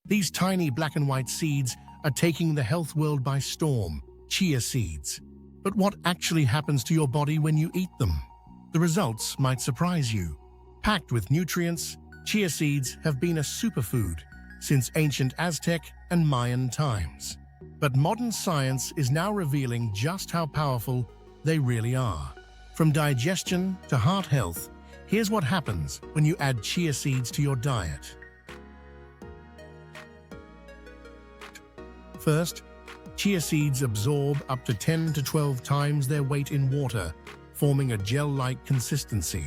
These tiny black and white seeds are taking the health world by storm, chia seeds. But what actually happens to your body when you eat them? The results might surprise you. Packed with nutrients, chia seeds have been a superfood since ancient Aztec and Mayan times. But modern science is now revealing just how powerful they really are. From digestion to heart health, here's what happens when you add chia seeds to your diet. First, chia seeds absorb up to 10 to 12 times their weight in water, forming a gel-like consistency.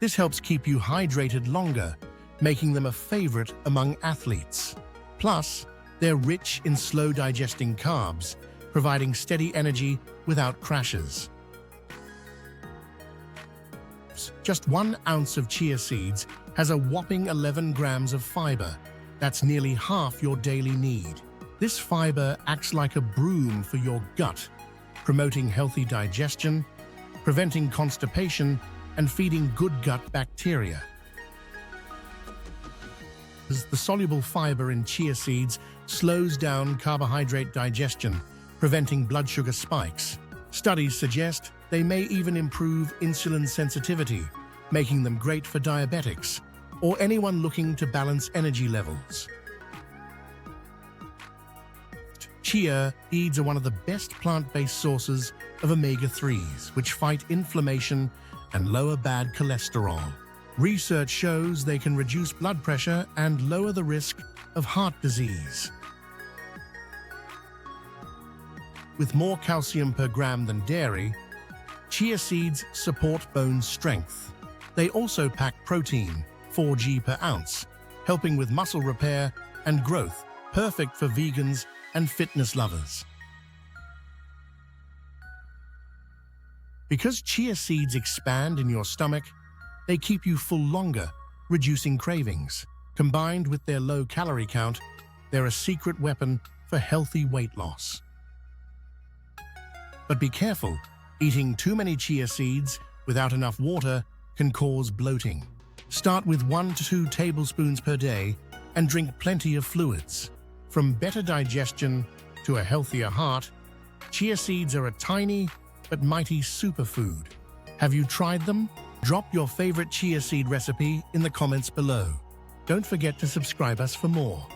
This helps keep you hydrated longer, making them a favorite among athletes. Plus, they're rich in slow-digesting carbs, providing steady energy without crashes. Just 1 ounce of chia seeds has a whopping 11 grams of fiber. That's nearly half your daily need. This fiber acts like a broom for your gut, promoting healthy digestion, preventing constipation, and feeding good gut bacteria. The soluble fiber in chia seeds slows down carbohydrate digestion, preventing blood sugar spikes. Studies suggest they may even improve insulin sensitivity, making them great for diabetics or anyone looking to balance energy levels. Chia seeds are one of the best plant-based sources of omega-3s, which fight inflammation and lower bad cholesterol. Research shows they can reduce blood pressure and lower the risk of heart disease. With more calcium per gram than dairy, chia seeds support bone strength. They also pack protein, 4 g per ounce, helping with muscle repair and growth, perfect for vegans and fitness lovers. Because chia seeds expand in your stomach, they keep you full longer, reducing cravings. Combined with their low calorie count, they're a secret weapon for healthy weight loss. But be careful, eating too many chia seeds without enough water can cause bloating. Start with 1 to 2 tablespoons per day and drink plenty of fluids. From better digestion to a healthier heart, chia seeds are a tiny but mighty superfood. Have you tried them? Drop your favorite chia seed recipe in the comments below. Don't forget to subscribe us for more.